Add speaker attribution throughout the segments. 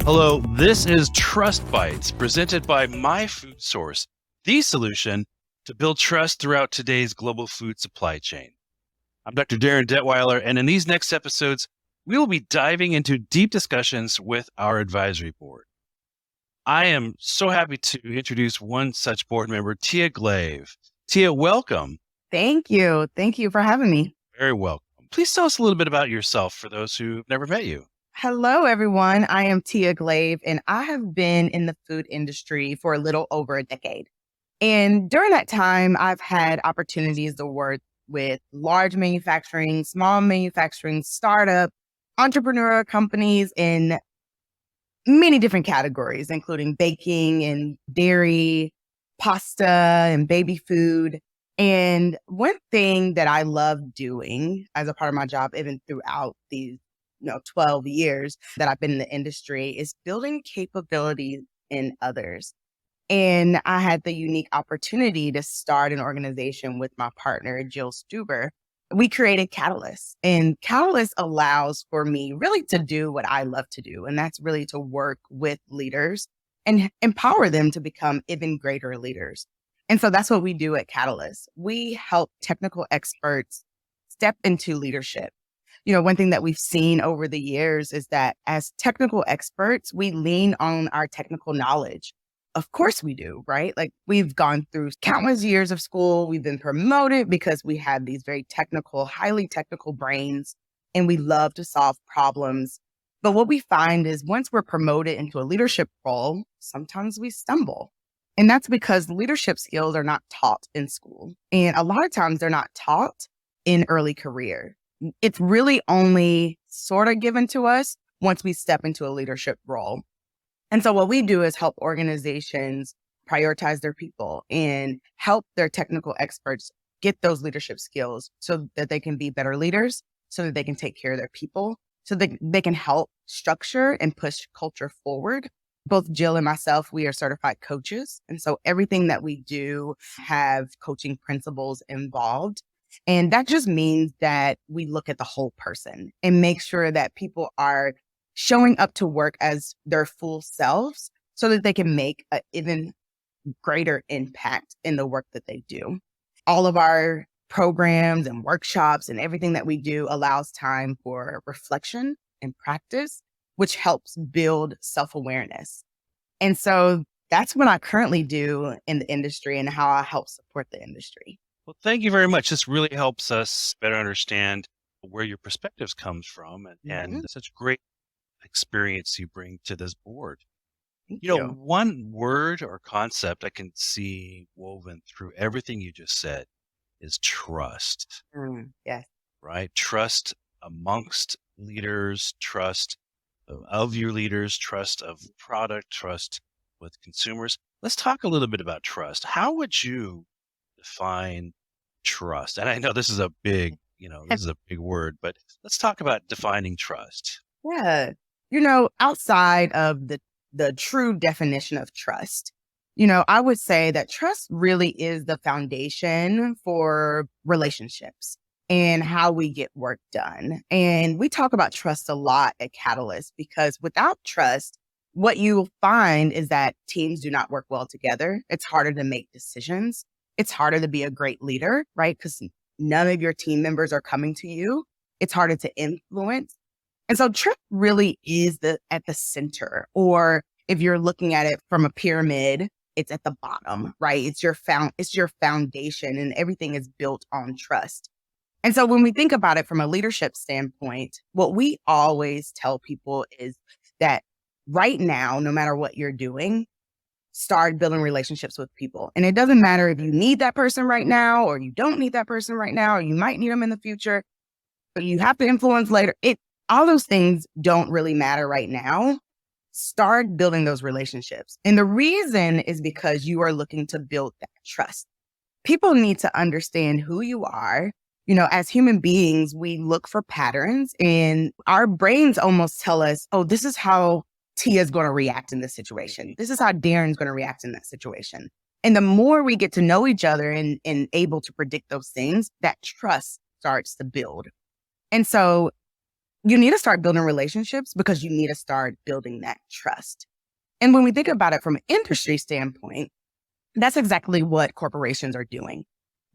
Speaker 1: Hello, this is Trust Bites, presented by My Food Source, the solution to build trust throughout today's global food supply chain. I'm Dr. Darin Detwiler, and in these next episodes, we will be diving into deep discussions with our advisory board. I am so happy to introduce one such board member, Tia Glave. Tia, welcome.
Speaker 2: Thank you. Thank you for having me.
Speaker 1: Very welcome. Please tell us a little bit about yourself for those who've never met you.
Speaker 2: Hello, everyone. I am Tia Glave, and I have been in the food industry for a little over a decade. And during that time, I've had opportunities to work with large manufacturing, small manufacturing, startup, entrepreneurial companies in many different categories, including baking and dairy, pasta and baby food. And one thing that I love doing as a part of my job, even throughout these 12 years that I've been in the industry, is building capabilities in others. And I had the unique opportunity to start an organization with my partner, Jill Stuber. We created Catalyst, and Catalyst allows for me really to do what I love to do. And that's really to work with leaders and empower them to become even greater leaders. And so that's what we do at Catalyst. We help technical experts step into leadership. One thing that we've seen over the years is that as technical experts, we lean on our technical knowledge. Of course we do, right? Like, we've gone through countless years of school. We've been promoted because we have these very technical, highly technical brains, and we love to solve problems. But what we find is once we're promoted into a leadership role, sometimes we stumble. And that's because leadership skills are not taught in school. And a lot of times they're not taught in early career. It's really only sort of given to us once we step into a leadership role. And so what we do is help organizations prioritize their people and help their technical experts get those leadership skills so that they can be better leaders, so that they can take care of their people, so that they can help structure and push culture forward. Both Jill and myself, we are certified coaches. And so everything that we do have coaching principles involved. And that just means that we look at the whole person and make sure that people are showing up to work as their full selves so that they can make an even greater impact in the work that they do. All of our programs and workshops and everything that we do allows time for reflection and practice, which helps build self-awareness. And so that's what I currently do in the industry and how I help support the industry.
Speaker 1: Well, thank you very much. This really helps us better understand where your perspectives comes from and such great experience you bring to this board.
Speaker 2: Thank you.
Speaker 1: One word or concept I can see woven through everything you just said is trust.
Speaker 2: Yes.
Speaker 1: Right? Trust amongst leaders, trust of your leaders, trust of product, trust with consumers. Let's talk a little bit about trust. How would you define trust? And I know this is a big, this is a big word, but let's talk about defining trust.
Speaker 2: Yeah. Outside of the true definition of trust, I would say that trust really is the foundation for relationships and how we get work done. And we talk about trust a lot at Catalyst because without trust, what you'll find is that teams do not work well together. It's harder to make decisions. It's harder to be a great leader, right? Because none of your team members are coming to you. It's harder to influence. And so trust really is at the center, or if you're looking at it from a pyramid, it's at the bottom, right? It's your foundation, and everything is built on trust. And so when we think about it from a leadership standpoint, what we always tell people is that right now, no matter what you're doing, start building relationships with people. And it doesn't matter if you need that person right now, or you don't need that person right now, or you might need them in the future, but you have to influence later. All those things don't really matter right now. Start building those relationships. And the reason is because you are looking to build that trust. People need to understand who you are. As human beings, we look for patterns, and our brains almost tell us, oh, this is how Tia's going to react in this situation. This is how Darin's going to react in that situation. And the more we get to know each other and able to predict those things, that trust starts to build. And so you need to start building relationships because you need to start building that trust. And when we think about it from an industry standpoint, that's exactly what corporations are doing.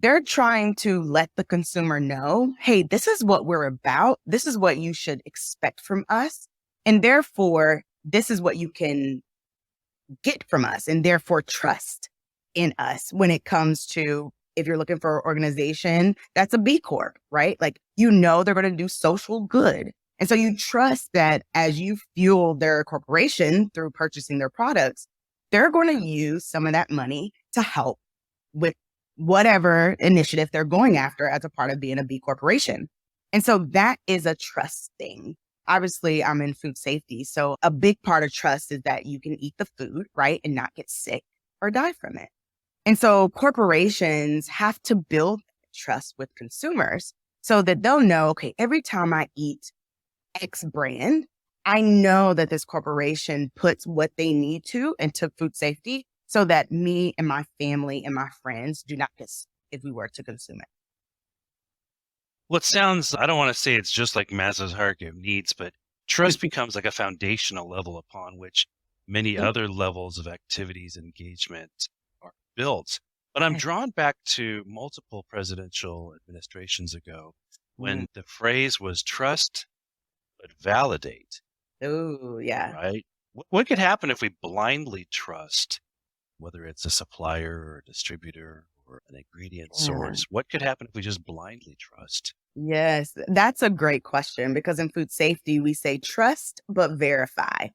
Speaker 2: They're trying to let the consumer know, hey, this is what we're about. This is what you should expect from us. And therefore, this is what you can get from us, and therefore trust in us when it comes to, if you're looking for an organization that's a B Corp, right? Like, they're going to do social good. And so you trust that as you fuel their corporation through purchasing their products, they're going to use some of that money to help with whatever initiative they're going after as a part of being a B corporation. And so that is a trust thing. Obviously, I'm in food safety. So a big part of trust is that you can eat the food, right, and not get sick or die from it. And so corporations have to build trust with consumers so that they'll know, okay, every time I eat X brand, I know that this corporation puts what they need to into food safety so that me and my family and my friends do not get sick if we were to consume it.
Speaker 1: Well, it sounds, I don't want to say it's just like Maslow's hierarchy of needs, but trust becomes like a foundational level upon which many other levels of activities and engagement are built. But I'm drawn back to multiple presidential administrations ago when the phrase was trust, but validate.
Speaker 2: Oh, yeah.
Speaker 1: Right? What could happen if we blindly trust, whether it's a supplier or a distributor or an ingredient source? What could happen if we just blindly trust?
Speaker 2: Yes, that's a great question because in food safety, we say trust, but verify.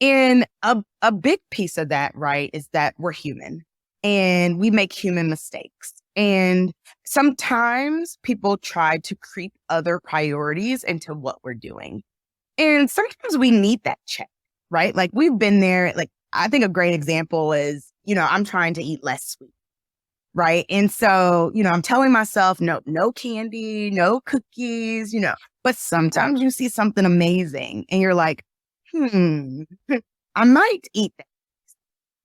Speaker 2: And a big piece of that, right, is that we're human and we make human mistakes. And sometimes people try to creep other priorities into what we're doing. And sometimes we need that check, right? Like, we've been there. Like, I think a great example is, I'm trying to eat less sweet. Right. And so, I'm telling myself, no candy, no cookies, but sometimes you see something amazing and you're like, I might eat that.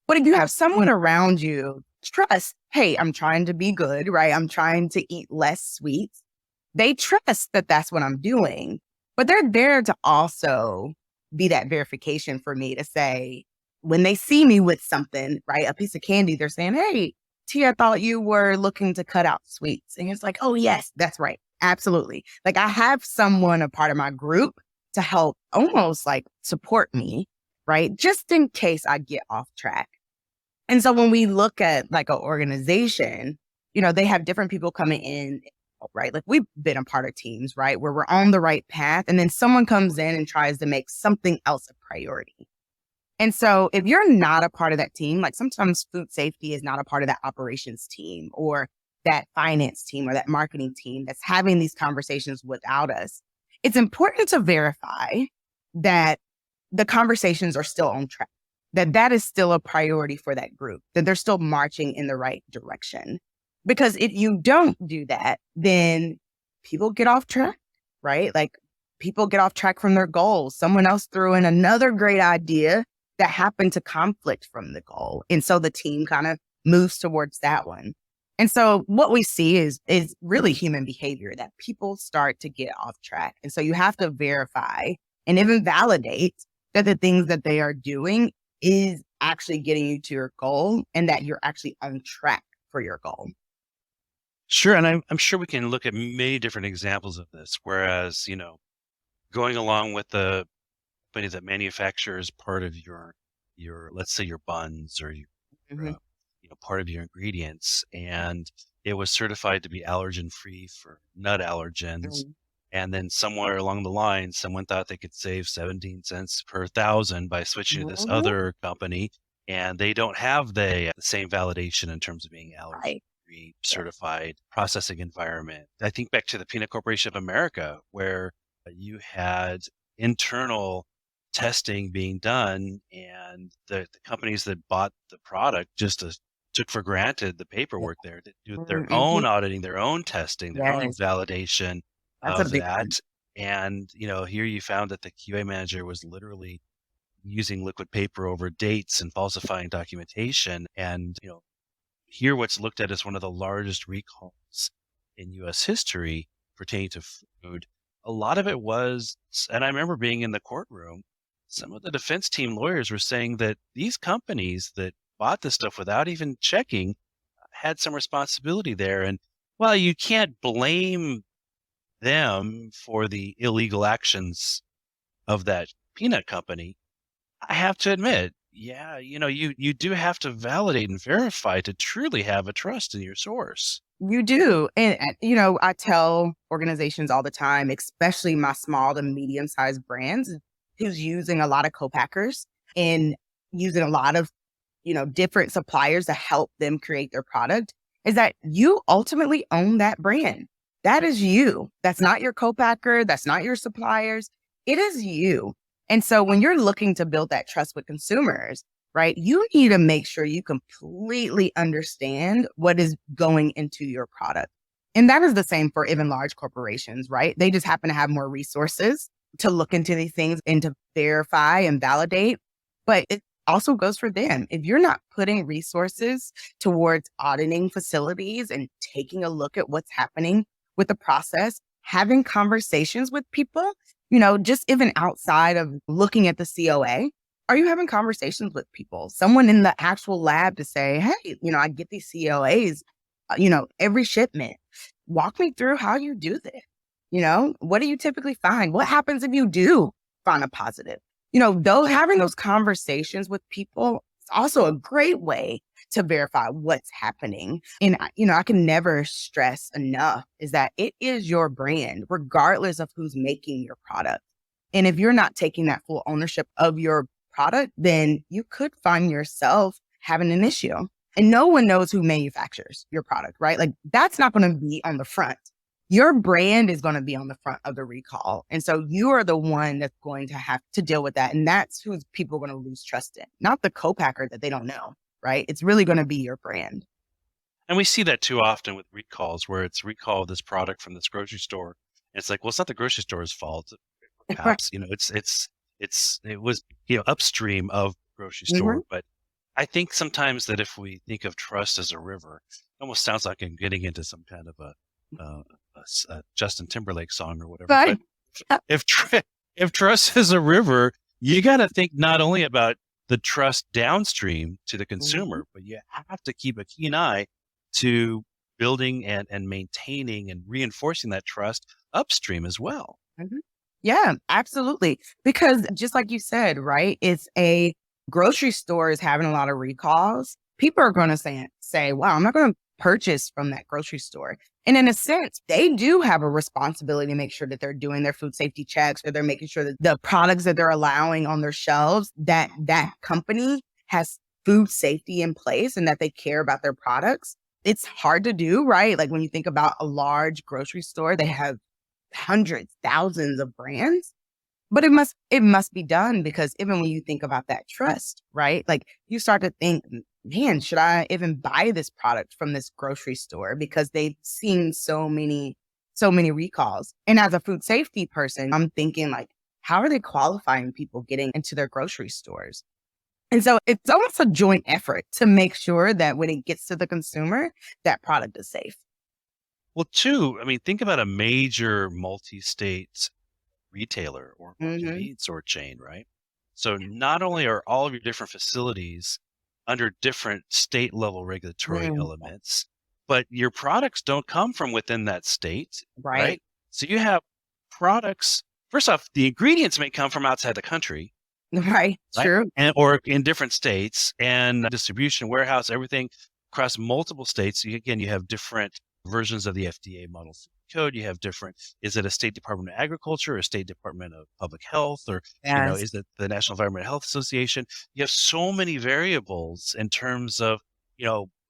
Speaker 2: But if you have someone around you, trust, hey, I'm trying to be good, right? I'm trying to eat less sweets. They trust that that's what I'm doing, but they're there to also be that verification for me to say, when they see me with something, right, a piece of candy, they're saying, hey, Tia, I thought you were looking to cut out sweets. And it's like, oh, yes, that's right. Absolutely. Like, I have someone, a part of my group, to help almost like support me, right? Just in case I get off track. And so when we look at like an organization, they have different people coming in, right? Like, we've been a part of teams, right, where we're on the right path. And then someone comes in and tries to make something else a priority. And so if you're not a part of that team, like, sometimes food safety is not a part of that operations team or that finance team or that marketing team that's having these conversations without us, it's important to verify that the conversations are still on track, that is still a priority for that group, that they're still marching in the right direction. Because if you don't do that, then people get off track, right? Like, people get off track from their goals. Someone else threw in another great idea that happened to conflict from the goal. And so the team kind of moves towards that one. And so what we see is really human behavior, that people start to get off track. And so you have to verify and even validate that the things that they are doing is actually getting you to your goal and that you're actually on track for your goal.
Speaker 1: Sure. And I'm sure we can look at many different examples of this, whereas, going along with the company that manufactures part of your let's say your buns or your, part of your ingredients, and it was certified to be allergen free for nut allergens. And then somewhere along the line, someone thought they could save 17 cents per thousand by switching to this other company, and they don't have the same validation in terms of being allergen free certified processing environment. I think back to the Peanut Corporation of America, where you had internal testing being done, and the companies that bought the product just took for granted the paperwork there to do their own auditing, their own testing, their own validation of that. And, here you found that the QA manager was literally using liquid paper over dates and falsifying documentation. And, here what's looked at as one of the largest recalls in U.S. history pertaining to food, a lot of it was, and I remember being in the courtroom, some of the defense team lawyers were saying that these companies that bought this stuff without even checking had some responsibility there. And well, you can't blame them for the illegal actions of that peanut company. I have to admit, yeah, you do have to validate and verify to truly have a trust in your source.
Speaker 2: You do. And I tell organizations all the time, especially my small to medium sized brands, who's using a lot of co-packers and using a lot of, different suppliers to help them create their product, is that you ultimately own that brand. That is you. That's not your co-packer. That's not your suppliers. It is you. And so when you're looking to build that trust with consumers, right, you need to make sure you completely understand what is going into your product. And that is the same for even large corporations, right? They just happen to have more resources to look into these things and to verify and validate. But it also goes for them. If you're not putting resources towards auditing facilities and taking a look at what's happening with the process, having conversations with people, just even outside of looking at the COA, are you having conversations with people, someone in the actual lab to say, hey, I get these COAs, every shipment. Walk me through how you do this. What do you typically find? What happens if you do find a positive? Though having those conversations with people is also a great way to verify what's happening. And, I can never stress enough is that it is your brand, regardless of who's making your product. And if you're not taking that full ownership of your product, then you could find yourself having an issue. And no one knows who manufactures your product, right? Like that's not going to be on the front. Your brand is going to be on the front of the recall. And so you are the one that's going to have to deal with that. And that's who people are going to lose trust in, not the co-packer that they don't know, right? It's really going to be your brand.
Speaker 1: And we see that too often with recalls where it's recall of this product from this grocery store. And it's like, well, it's not the grocery store's fault. Perhaps, it was, upstream of grocery store.
Speaker 2: Mhm.
Speaker 1: But I think sometimes that if we think of trust as a river, it almost sounds like I'm getting into some kind of a Justin Timberlake song or whatever.
Speaker 2: But
Speaker 1: But if trust is a river, you got to think not only about the trust downstream to the consumer, but you have to keep a keen eye to building and maintaining and reinforcing that trust upstream as well.
Speaker 2: Mhm. Yeah, absolutely. Because just like you said, right, it's a grocery store is having a lot of recalls. People are going to say, wow, I'm not going to purchase from that grocery store. And in a sense, they do have a responsibility to make sure that they're doing their food safety checks, or they're making sure that the products that they're allowing on their shelves, that company has food safety in place and that they care about their products. It's hard to do, right? Like when you think about a large grocery store, they have hundreds, thousands of brands, but it must be done, because even when you think about that trust, right? Like you start to think, man, should I even buy this product from this grocery store, because they've seen so many recalls. And as a food safety person, I'm thinking like, how are they qualifying people getting into their grocery stores? And so it's almost a joint effort to make sure that when it gets to the consumer, that product is safe.
Speaker 1: Well, too, I mean, think about a major multi-state retailer or
Speaker 2: Hmm.
Speaker 1: convenience store chain, right? So not only are all of your different facilities under different state level regulatory elements, but your products don't come from within that state,
Speaker 2: Right.
Speaker 1: right? So you have products, first off, the ingredients may come from outside the country,
Speaker 2: Right.
Speaker 1: right?
Speaker 2: True.
Speaker 1: And or in different states, and distribution, warehouse, everything across multiple states. Again, you have different versions of the FDA model code. You have different, is it a State Department of Agriculture or a State Department of Public Health, or,
Speaker 2: Yes.
Speaker 1: is it the National Environmental Health Association? You have so many variables in terms of,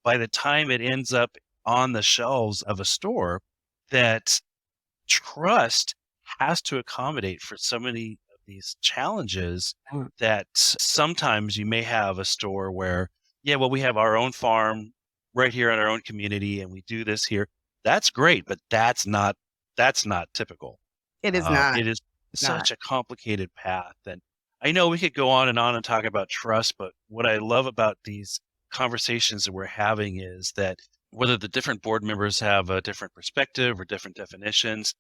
Speaker 1: by the time it ends up on the shelves of a store, that trust has to accommodate for so many of these challenges,
Speaker 2: Mm.
Speaker 1: that sometimes you may have a store where, yeah, well, we have our own farm right here in our own community and we do this here. That's great, but that's not typical.
Speaker 2: It is not.
Speaker 1: It is
Speaker 2: It's not.
Speaker 1: such a complicated path. And I know we could go on and talk about trust, but what I love about these conversations that we're having is that whether the different board members have a different perspective or different definitions.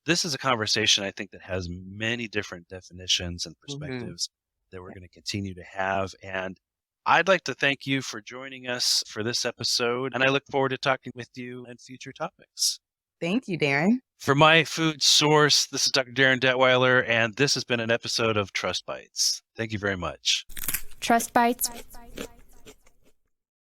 Speaker 1: This is a conversation I think that has many different definitions and perspectives that we're going to continue to have. And I'd like to thank you for joining us for this episode, and I look forward to talking with you in future topics.
Speaker 2: Thank you, Darin.
Speaker 1: For My Food Source, this is Dr. Darin Detwiler, and this has been an episode of Trust Bites. Thank you very much.
Speaker 3: Trust Bites